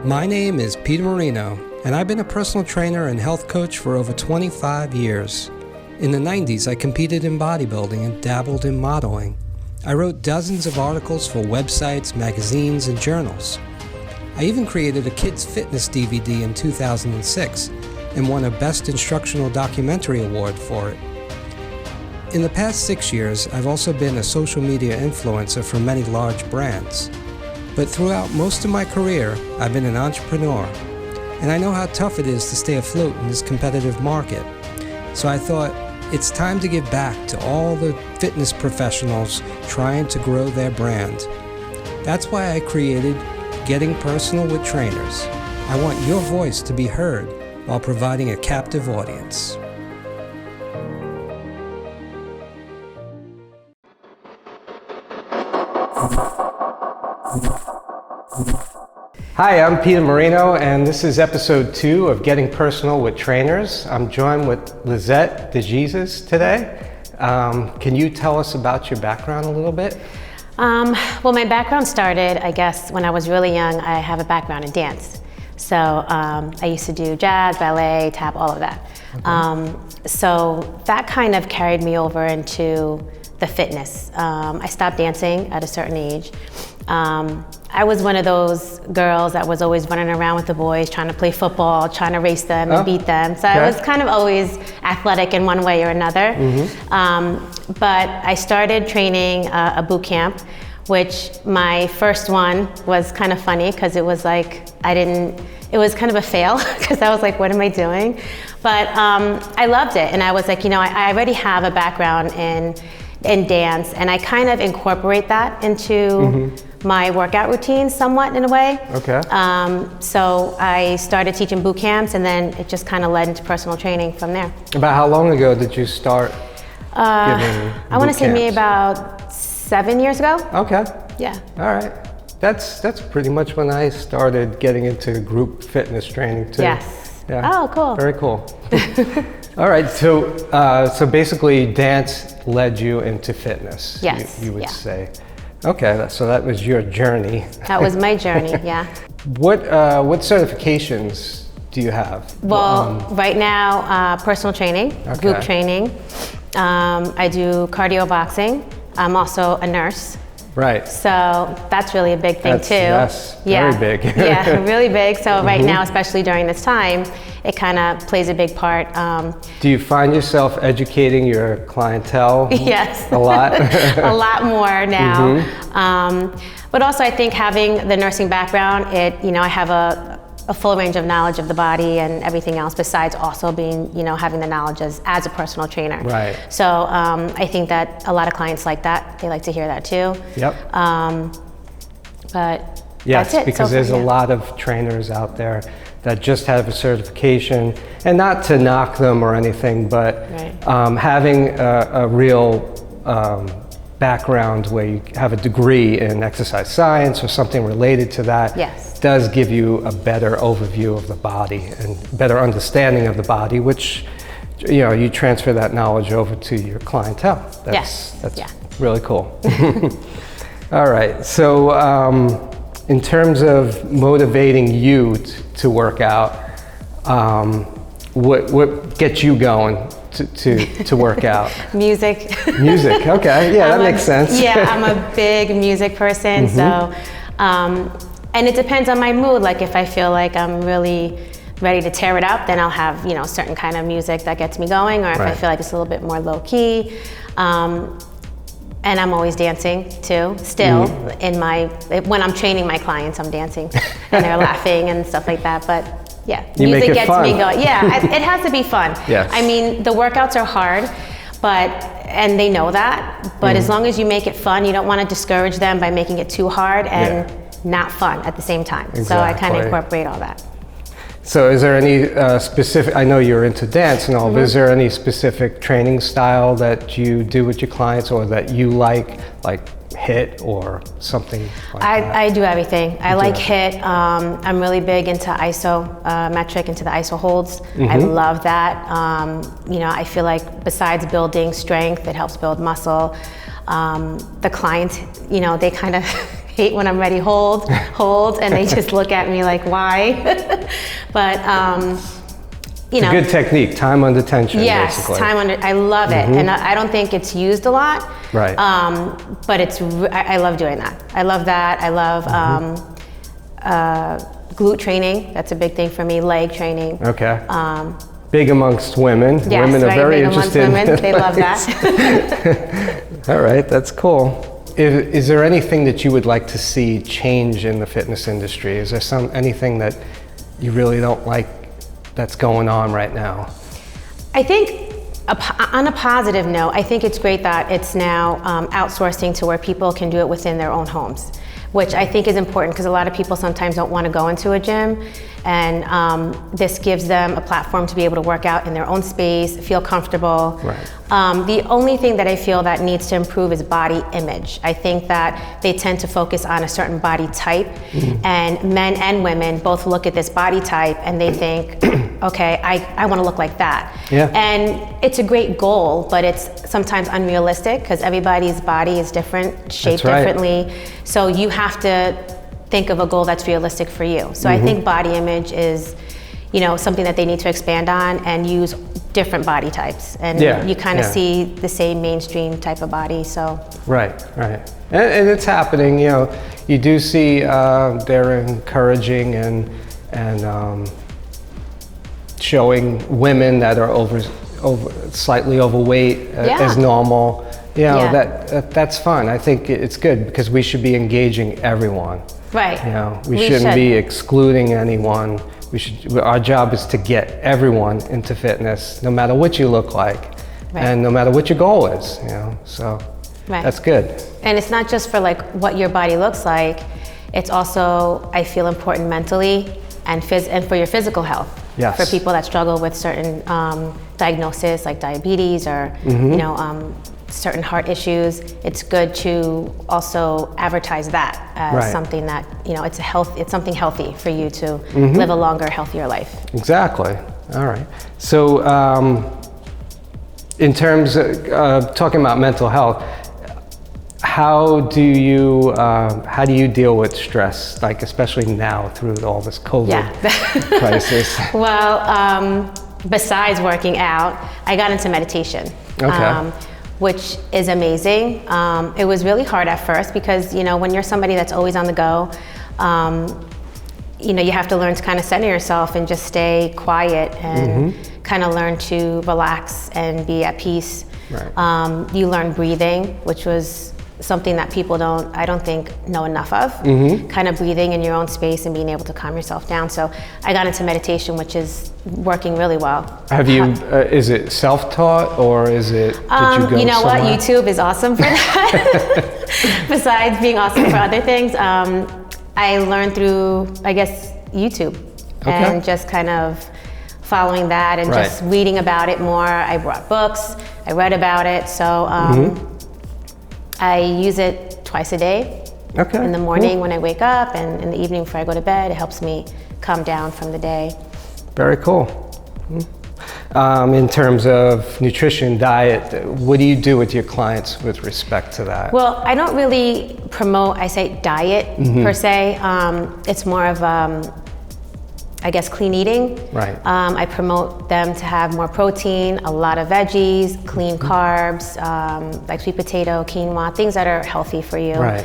My name is Peter Marino, and I've been a personal trainer and health coach for over 25 years. In the 90s, I competed in bodybuilding and dabbled in modeling. I wrote dozens of articles for websites, magazines, and journals. I even created a kids' fitness DVD in 2006 and won a Best Instructional Documentary Award for it. In the past 6 years, I've also been a social media influencer for many large brands. But throughout most of my career, I've been an entrepreneur, and I know how tough it is to stay afloat in this competitive market. So I thought, it's time to give back to all the fitness professionals trying to grow their brand. That's why I created Getting Personal with Trainers. I want your voice to be heard while providing a captive audience. Hi, I'm Peter Marino, and this is episode 2 of Getting Personal with Trainers. I'm joined with Lizette DeJesus today. Can you tell us about your background a little bit? Well, my background started, I guess, when I was really young. I have a background in dance. So I used to do jazz, ballet, tap, all of that. Okay. So that kind of carried me over into the fitness. I stopped dancing at a certain age. I was one of those girls that was always running around with the boys, trying to play football, trying to race them and beat them. So I was kind of always athletic in one way or another. But I started training a boot camp, which my first one was kind of funny because it was like, it was kind of a fail because I was like, what am I doing? But I loved it, and I was like, I already have a background in dance, and I kind of incorporate that into my workout routine somewhat in a way. Okay. So I started teaching boot camps, and then it just kind of led into personal training from there. About how long ago did you start giving I want to say maybe about 7 years ago. Okay. Yeah. All right. That's pretty much when I started getting into group fitness training too. Yes. Yeah. Oh, cool. Very cool. All right, so basically dance led you into fitness. Yes. You would say. Okay, so that was your journey. That was my journey, yeah. What certifications do you have? Well, right now, personal training, group training. I do cardio boxing. I'm also a nurse. Right. So that's really a big thing too. Yes, very big. Yeah, really big. So right now, especially during this time, it kind of plays a big part. Do you find yourself educating your clientele? Yes. A lot? A lot more now. But also I think having the nursing background, I have a full range of knowledge of the body and everything else, besides also being, having the knowledge as a personal trainer. Right. So I think that a lot of clients like that. They like to hear that too. Yep. But yes, that's it. Because there's a lot of trainers out there that just have a certification, and not to knock them or anything, but having a real background where you have a degree in exercise science or something related to that does give you a better overview of the body and better understanding of the body, which you transfer that knowledge over to your clientele. That's really cool. All right, so in terms of motivating you to work out, what gets you going to work out? Music. Music, okay, yeah, that makes sense. Yeah, I'm a big music person, so, and it depends on my mood. Like if I feel like I'm really ready to tear it up, then I'll have, certain kind of music that gets me going, or if I feel like it's a little bit more low key. And I'm always dancing too, still, when I'm training my clients, I'm dancing and they're laughing and stuff like that, but yeah, music gets me going. Yeah, it has to be fun. Yes. I mean, the workouts are hard, and they know that, but as long as you make it fun, you don't want to discourage them by making it too hard and not fun at the same time. Exactly. So I kind of incorporate all that. So is there any specific, I know you're into dance and all, but is there any specific training style that you do with your clients or that you like HIIT or something like that? I do everything. I like HIIT. I'm really big into isometric, into the iso holds. I love that. I feel like besides building strength, it helps build muscle. The clients, they kind of hate when I'm ready, hold, and they just look at me like, why? But, you know. It's a good technique, time under tension, yes, basically. I love it. And I don't think it's used a lot. Right. But I love doing that. I love that. I love glute training. That's a big thing for me, leg training. Okay. Big amongst women. Yes, women are very interested. Women. They love that. All right, that's cool. Is there anything that you would like to see change in the fitness industry? Is there anything that you really don't like that's going on right now? I think on a positive note, I think it's great that it's now outsourcing to where people can do it within their own homes, which I think is important because a lot of people sometimes don't want to go into a gym, and this gives them a platform to be able to work out in their own space, feel comfortable. Right. The only thing that I feel that needs to improve is body image. I think that they tend to focus on a certain body type, and men and women both look at this body type and they think, okay, I want to look like that. Yeah. And it's a great goal, but it's sometimes unrealistic because everybody's body is different, shaped differently. So you have to think of a goal that's realistic for you. So I think body image is, you know, something that they need to expand on and use different body types. And you kind of see the same mainstream type of body, so. Right. And it's happening, you know, you do see they're encouraging and showing women that are slightly overweight as normal. You know, that's fun. I think it's good because we should be engaging everyone. Right. You know, we shouldn't be excluding anyone. Our job is to get everyone into fitness, no matter what you look like, and no matter what your goal is. You know, so that's good. And it's not just for like what your body looks like. It's also, I feel, important mentally and for your physical health. Yes. For people that struggle with certain diagnoses like diabetes or you know, certain heart issues, it's good to also advertise that as something that, you know, it's something healthy for you to live a longer, healthier life. Exactly. All right. So in terms of talking about mental health, how do you deal with stress, like especially now through all this COVID crisis? Well, besides working out, I got into meditation. Okay. Which is amazing. It was really hard at first because, you know, when you're somebody that's always on the go, you know, you have to learn to kind of center yourself and just stay quiet and kind of learn to relax and be at peace. Right. You learn breathing, which was something that people I don't think know enough of. Kind of breathing in your own space and being able to calm yourself down. So I got into meditation, which is working really well. Have you, is it self-taught or is it, did you go you know somewhere? what, YouTube is awesome for that. Besides being awesome for other things, I learned through, I guess, YouTube. And just kind of following that and just reading about it more. I brought books, I read about it. So I use it twice a day. In the morning when I wake up and in the evening before I go to bed. It helps me calm down from the day. Very cool. In terms of nutrition, diet, what do you do with your clients with respect to that? Well, I don't really promote, I say diet per se. It's more of, I guess, clean eating. Right. I promote them to have more protein, a lot of veggies, clean carbs, like sweet potato, quinoa, things that are healthy for you. Right.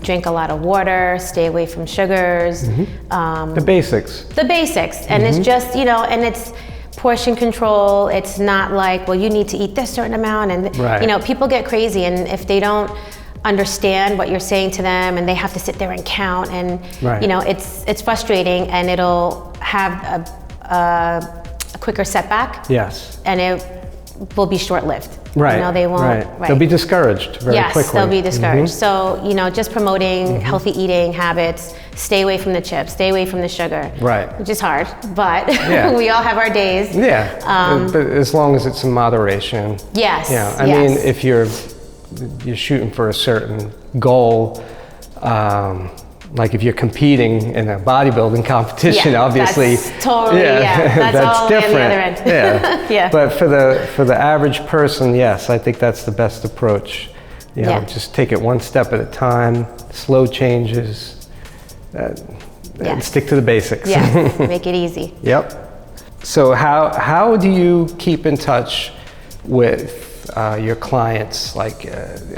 Drink a lot of water, stay away from sugars. The basics. The basics. And it's just, you know, and it's portion control. It's not like, well, you need to eat this certain amount. And, you know, people get crazy. And if they don't understand what you're saying to them and they have to sit there and count and you know, it's frustrating and it'll have a quicker setback. Yes. And it will be short-lived. Right. You know, they won't. Right. They'll be discouraged very quickly. Yes, they'll be discouraged. So, you know, just promoting healthy eating habits, stay away from the chips, stay away from the sugar. Right. Which is hard, but we all have our days. Yeah. But as long as it's in moderation. Yes. Yeah. I mean, if you're shooting for a certain goal, like if you're competing in a bodybuilding competition, obviously, that's totally, that's all different. On the other end. But for the average person, yes, I think that's the best approach. You know, just take it one step at a time, slow changes, and stick to the basics. Yeah, make it easy. Yep. So how do you keep in touch with your clients? Like,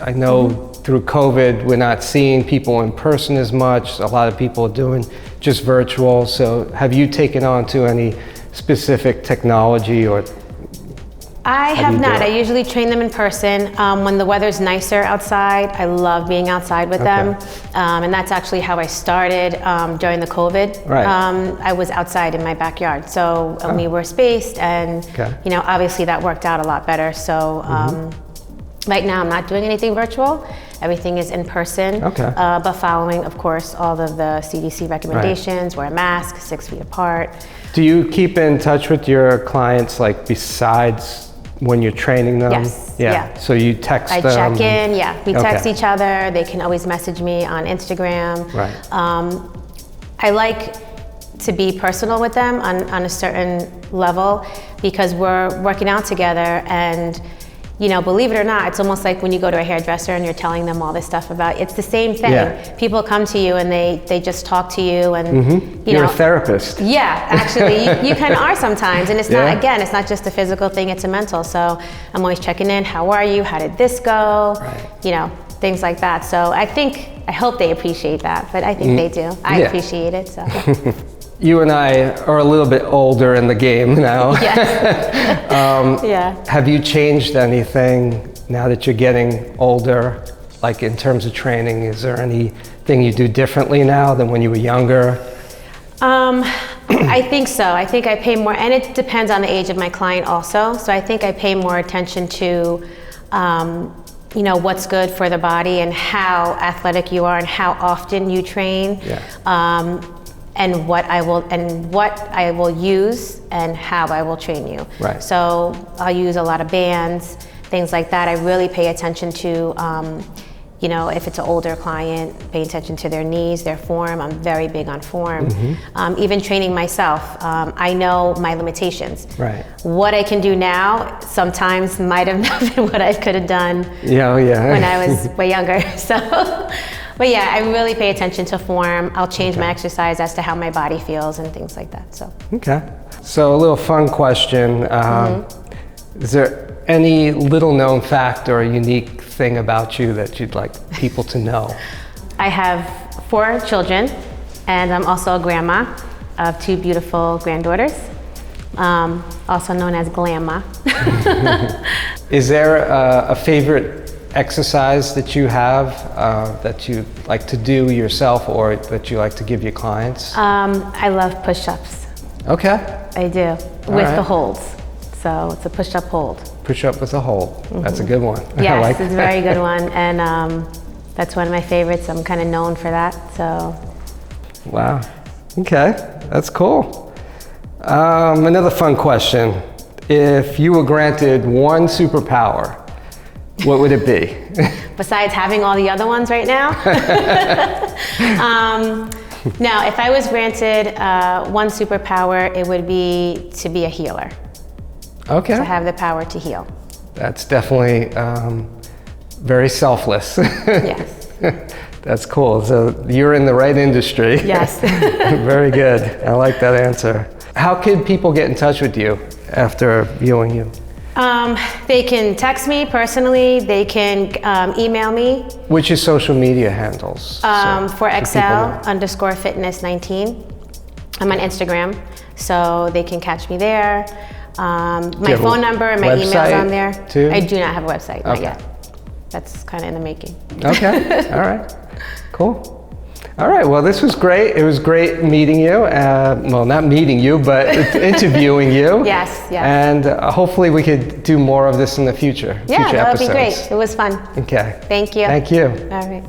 I know through COVID, we're not seeing people in person as much. A lot of people are doing just virtual. So have you taken on to any specific technology or? I have not. I usually train them in person. When the weather's nicer outside, I love being outside with them. And that's actually how I started during the COVID. Right. I was outside in my backyard. So we were spaced and, you know, obviously that worked out a lot better. So right now I'm not doing anything virtual. Everything is in person, but following, of course, all of the CDC recommendations, wear a mask, 6 feet apart. Do you keep in touch with your clients, like, besides when you're training them? Yes. Yeah. So you text them? I check in, we text each other. They can always message me on Instagram. Right. I like to be personal with them on a certain level because we're working out together and, you know, believe it or not, it's almost like when you go to a hairdresser and you're telling them all this stuff about, it's the same thing. Yeah. People come to you and they just talk to you and, You're a therapist. Yeah, actually, you kind of are sometimes. And it's not, again, it's not just a physical thing, it's a mental. So I'm always checking in, how are you? How did this go? You know, things like that. So I hope they appreciate that, but I think they do. I appreciate it, so. You and I are a little bit older in the game now. Yes. Have you changed anything now that you're getting older? Like in terms of training, is there anything you do differently now than when you were younger? I think so. I think I pay more, and it depends on the age of my client also. So I think I pay more attention to, you know, what's good for the body and how athletic you are and how often you train. And what I will use and how I will train you. Right. So I'll use a lot of bands, things like that. I really pay attention to, you know, if it's an older client, pay attention to their knees, their form. I'm very big on form. Even training myself, I know my limitations. Right. What I can do now sometimes might have not been what I could have done when I was way younger. So. But yeah, I really pay attention to form. I'll change my exercise as to how my body feels and things like that. So. So a little fun question. Is there any little known fact or a unique thing about you that you'd like people to know? I have 4 children and I'm also a grandma of 2 beautiful granddaughters, also known as Glamma. Is there a favorite exercise that you have that you like to do yourself or that you like to give your clients? I love push-ups. I do, with the holds. So it's a push-up hold. Push-up with a hold. That's a good one. Yes, it's a very good one, and that's one of my favorites. I'm kind of known for that, so. Wow, that's cool. Another fun question. If you were granted one superpower, what would it be? Besides having all the other ones right now? Now, if I was granted one superpower, it would be to be a healer. To have the power to heal. That's definitely very selfless. Yes. That's cool. So you're in the right industry. Yes. Very good. I like that answer. How can people get in touch with you after viewing you? They can text me personally. They can email me. Which is social media handles? For Excel_fitness19. I'm on Instagram, so they can catch me there. My phone number and my email's on there. Too? I do not have a website, not yet. That's kind of in the making. All right. Cool. All right, well, this was great. It was great meeting you. Well, not meeting you, but interviewing you. Yes. And hopefully we could do more of this in the future. Yeah, future that would episodes. be great. It was fun. Okay. Thank you. Thank you. All right.